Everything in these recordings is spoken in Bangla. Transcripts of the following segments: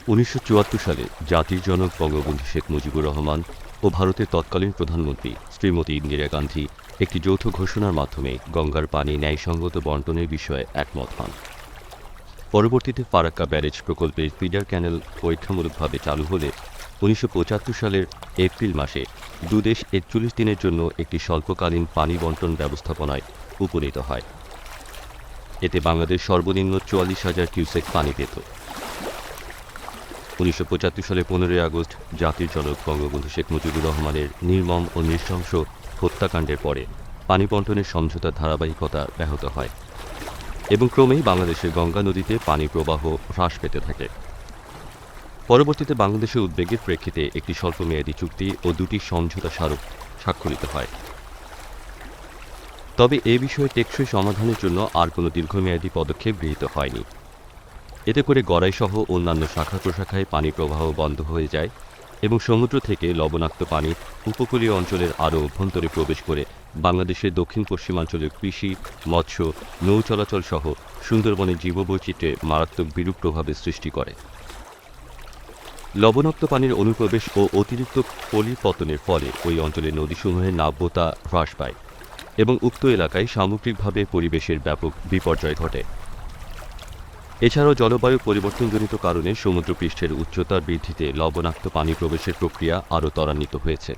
১৯৭৪ সালে জাতির জনক বঙ্গবন্ধু শেখ মুজিবুর রহমান ও ভারতের তৎকালীন প্রধানমন্ত্রী শ্রীমতী ইন্দিরা গান্ধী একটি যৌথ ঘোষণার মাধ্যমে গঙ্গার পানি ন্যায়সঙ্গত বণ্টনের বিষয়ে একমত হন। পরবর্তীতে ফারাক্কা ব্যারেজ প্রকল্পের ফিডার ক্যানেল পরীক্ষামূলকভাবে চালু হলে ১৯৭৫ সালের এপ্রিল মাসে দুদেশ ৪১ দিনের জন্য একটি স্বল্পকালীন পানি বণ্টন ব্যবস্থাপনায় উপনীত হয়। এতে বাংলাদেশ সর্বনিম্ন ৪৪,০০০ কিউসেক পানি পেত। ১৯৭৫ সালের ১৫ই আগস্ট জাতির জনক বঙ্গবন্ধু শেখ মুজিবুর রহমানের নির্মম ও নৃশংস হত্যাকাণ্ডের পরে পানি বণ্টনের সমঝোতার ধারাবাহিকতা ব্যাহত হয় এবং ক্রমেই বাংলাদেশের গঙ্গা নদীতে পানি প্রবাহ হ্রাস পেতে থাকে। পরবর্তীতে বাংলাদেশের উদ্বেগের প্রেক্ষিতে একটি স্বল্পমেয়াদী চুক্তি ও দুটি সমঝোতা স্মারক স্বাক্ষরিত হয়। তবে এ বিষয়ে টেকসই সমাধানের জন্য আর কোনো দীর্ঘমেয়াদী পদক্ষেপ গৃহীত হয়নি। এতে করে গড়াইসহ অন্যান্য শাখা প্রশাখায় পানি প্রবাহ বন্ধ হয়ে যায় এবং সমুদ্র থেকে লবণাক্ত পানি উপকূলীয় অঞ্চলের আরও অভ্যন্তরে প্রবেশ করে বাংলাদেশের দক্ষিণ পশ্চিমাঞ্চলের কৃষি, মৎস্য, নৌ চলাচল সহ সুন্দরবনের জীববৈচিত্র্যে মারাত্মক বিরূপ প্রভাবের সৃষ্টি করে। লবণাক্ত পানির অনুপ্রবেশ ও অতিরিক্ত পলিপতনের ফলে ওই অঞ্চলের নদীসমূহের নাব্যতা হ্রাস পায় এবং উক্ত এলাকায় সামগ্রিকভাবে পরিবেশের ব্যাপক বিপর্যয় ঘটে। এছাড়াও জলবায়ু পরিবর্তনজনিত কারণে সমুদ্রপৃষ্ঠের উচ্চতার বৃদ্ধিতে লবণাক্ত পানি প্রবেশের প্রক্রিয়া আরও ত্বরান্বিত হয়েছে।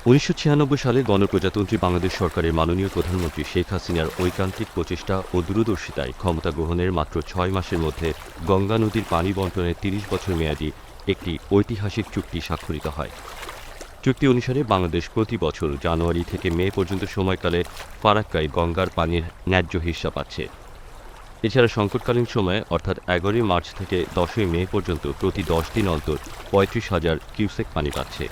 ১৯৯৬ সালে গণপ্রজাতন্ত্রী বাংলাদেশ সরকারের মাননীয় প্রধানমন্ত্রী শেখ হাসিনার ঐকান্তিক প্রচেষ্টা ও দূরদর্শিতায় ক্ষমতা গ্রহণের মাত্র ৬ মাসের মধ্যে গঙ্গা নদীর পানি বণ্টনের ৩০ বছর মেয়াদী একটি ঐতিহাসিক চুক্তি স্বাক্ষরিত হয়। চুক্তি অনুসারে বাংলাদেশ প্রতি বছর জানুয়ারি থেকে মে পর্যন্ত সময়কালে ফারাক্কায় গঙ্গার পানির ন্যায্য হিস্সা পাচ্ছে। এছাড়া সংকটকালীন সময়ে অর্থাৎ ১১ই মার্চ থেকে ১০ই মে পর্যন্ত প্রতি ১০ দিন অন্তর ৩৫,০০০ কিউসেক পানি পাচ্ছে।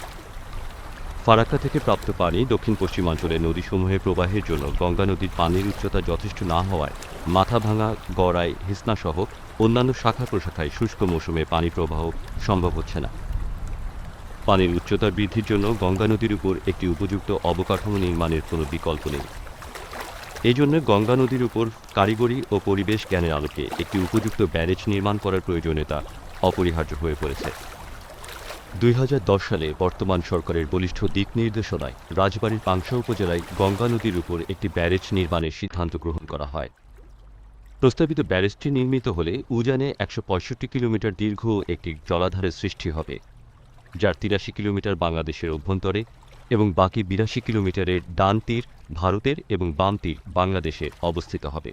ফারাক্কা থেকে প্রাপ্ত পানি দক্ষিণ পশ্চিমাঞ্চলের নদীসমূহে প্রবাহের জন্য গঙ্গা নদীর পানির উচ্চতা যথেষ্ট না হওয়ায় মাথাভাঙা, গড়াই, হিসনাসহ অন্যান্য শাখা প্রশাখায় শুষ্ক মৌসুমে পানি প্রবাহ সম্ভব হচ্ছে না। পানির উচ্চতা বৃদ্ধির জন্য গঙ্গা নদীর উপর একটি উপযুক্ত অবকাঠামো নির্মাণের কোনো বিকল্প নেই। এই জন্য গঙ্গা নদীর উপর কারিগরি ও পরিবেশ জ্ঞানের আলোকে একটি উপযুক্ত ব্যারেজ নির্মাণ করার প্রয়োজনীয়তা অপরিহার্য হয়ে পড়েছে। ২০১০ সালে বর্তমান সরকারের বলিষ্ঠ দিক নির্দেশনায় রাজবাড়ীর পাংশা উপজেলায় গঙ্গা নদীর উপর একটি ব্যারেজ নির্মাণের সিদ্ধান্ত গ্রহণ করা হয়। প্রস্তাবিত ব্যারেজটি নির্মিত হলে উজানে ১৬৫ কিলোমিটার দীর্ঘ একটি জলাধারের সৃষ্টি হবে, যার ৮৩ কিলোমিটার বাংলাদেশের অভ্যন্তরে এবং বাকি ৮২ কিলোমিটারের ডান তীর ভারতের এবং বাম তীর বাংলাদেশে অবস্থিত হবে।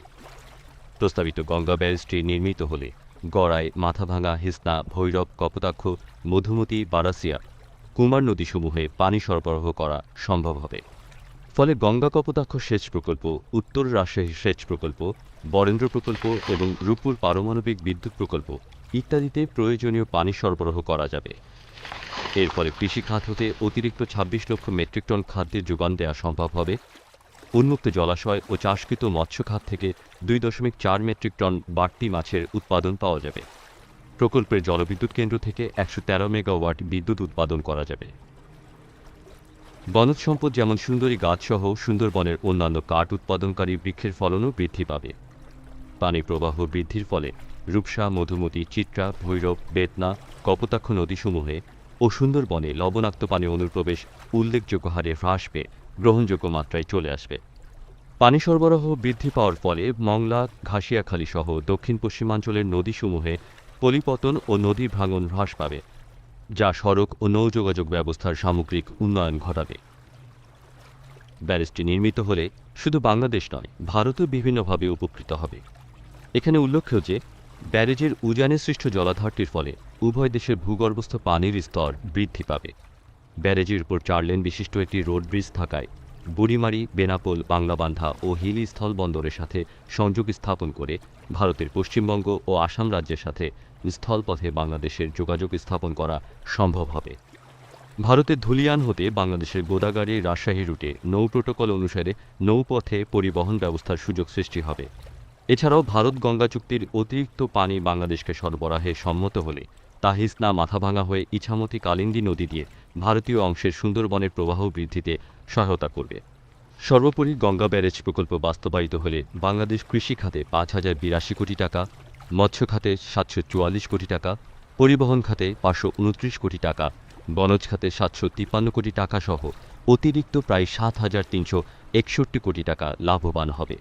প্রস্তাবিত গঙ্গা ব্যারেজটি নির্মিত হলে গড়াই, মাথাভাঙা, হিসনা, ভৈরব, কপোতাক্ষ, মধুমতি, বারাসিয়া, কুমার নদীসমূহে পানি সরবরাহ করা সম্ভব হবে। ফলে গঙ্গা কপোতাক্ষ সেচ প্রকল্প, উত্তর রাজশাহী সেচ প্রকল্প, বরেন্দ্র প্রকল্প এবং রূপপুর পারমাণবিক বিদ্যুৎ প্রকল্প ইত্যাদিতে প্রয়োজনীয় পানি সরবরাহ করা যাবে। এর ফলে কৃষিখাত হতে অতিরিক্ত ২৬ লক্ষ মেট্রিক টন খাদ্যের যোগান দেওয়া সম্ভব হবে। উন্মুক্ত জলাশয় ও চাষকৃত মৎস্য খাত থেকে ২.৪ মেট্রিক টন বাড়তি মাছের উৎপাদন পাওয়া যাবে। প্রকল্পের জলবিদ্যুৎ কেন্দ্র থেকে ১১৩ মেগাওয়াট বিদ্যুৎ উৎপাদন করা যাবে। বনজ সম্পদ যেমন সুন্দরী গাছসহ সুন্দরবনের অন্যান্য কাঠ উৎপাদনকারী বৃক্ষের ফলনও বৃদ্ধি পাবে। পানি প্রবাহ বৃদ্ধির ফলে রূপসা, মধুমতি, চিত্রা, ভৈরব, বেতনা, কপোতাক্ষ নদীসমূহে ও সুন্দরবনে লবণাক্ত পানি অনুপ্রবেশ উল্লেখযোগ্য হারে হ্রাস পেয়ে গ্রহণযোগ্য মাত্রায় চলে আসবে। পানি সরবরাহ বৃদ্ধি পাওয়ার ফলে মংলা, ঘাসিয়াখালী সহ দক্ষিণ পশ্চিমাঞ্চলের নদীসমূহে পলিপতন ও নদী ভাঙন হ্রাস পাবে, যা সড়ক ও নৌ যোগাযোগ ব্যবস্থার সামগ্রিক উন্নয়ন ঘটাবে। ব্যারেজটি নির্মিত হলে শুধু বাংলাদেশ নয়, ভারতও বিভিন্নভাবে উপকৃত হবে। এখানে উল্লেখ্য যে ব্যারেজের উজানে সৃষ্ট জলাধারটির ফলে উভয় দেশের ভূগর্ভস্থ পানির স্তর বৃদ্ধি পাবে। ব্যারেজের উপর ৪ লেন বিশিষ্ট একটি রোড ব্রিজ থাকায় বুড়িমারি, বেনাপোল, বাংলাবান্ধা ও হিলি স্থলবন্দরের সাথে সংযোগ স্থাপন করে ভারতের পশ্চিমবঙ্গ ও আসাম রাজ্যের সাথে স্থলপথে বাংলাদেশের যোগাযোগ স্থাপন করা সম্ভব হবে। ভারতের ধুলিয়ান হতে বাংলাদেশের গোদাগাড়ি, রাজশাহী রুটে নৌ প্রোটোকল অনুসারে নৌপথে পরিবহন ব্যবস্থার সুযোগ সৃষ্টি হবে। এছাড়াও ভারত গঙ্গা চুক্তির অতিরিক্ত পানি বাংলাদেশকে সরবরাহে সম্মত হলে তা হিসনা, মাথাভাঙা হয়ে ইছামতি, কালিন্দী নদী দিয়ে ভারতীয় অংশের সুন্দরবনের প্রবাহ বৃদ্ধিতে সহায়তা করবে। সর্বোপরি গঙ্গা ব্যারেজ প্রকল্প বাস্তবায়িত হলে বাংলাদেশ কৃষি খাতে ৫,০৮২ কোটি টাকা, মৎস্য খাতে ৭৪৪ কোটি টাকা, পরিবহন খাতে ৫২৯ কোটি টাকা, বনজ খাতে ৭৫৩ কোটি টাকা সহ অতিরিক্ত প্রায় ৭,৩৬১ কোটি টাকা লাভবান হবে।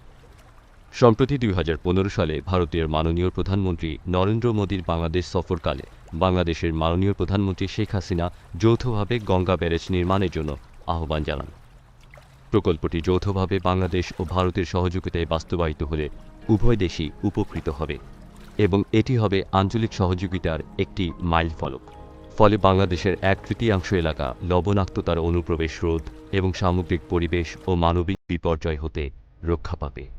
সম্প্রতি ২০১৫ সালে ভারতের মাননীয় প্রধানমন্ত্রী নরেন্দ্র মোদীর বাংলাদেশ সফরকালে বাংলাদেশের মাননীয় প্রধানমন্ত্রী শেখ হাসিনা যৌথভাবে গঙ্গা ব্যারেজ নির্মাণের জন্য আহ্বান জানান। প্রকল্পটি যৌথভাবে বাংলাদেশ ও ভারতের সহযোগিতায় বাস্তবায়িত হলে উভয় দেশই উপকৃত হবে এবং এটি হবে আঞ্চলিক সহযোগিতার একটি মাইলফলক। ফলে বাংলাদেশের ১/৩ এলাকা লবণাক্ততার অনুপ্রবেশ রোধ এবং সামগ্রিক পরিবেশ ও মানবিক বিপর্যয় হতে রক্ষা পাবে।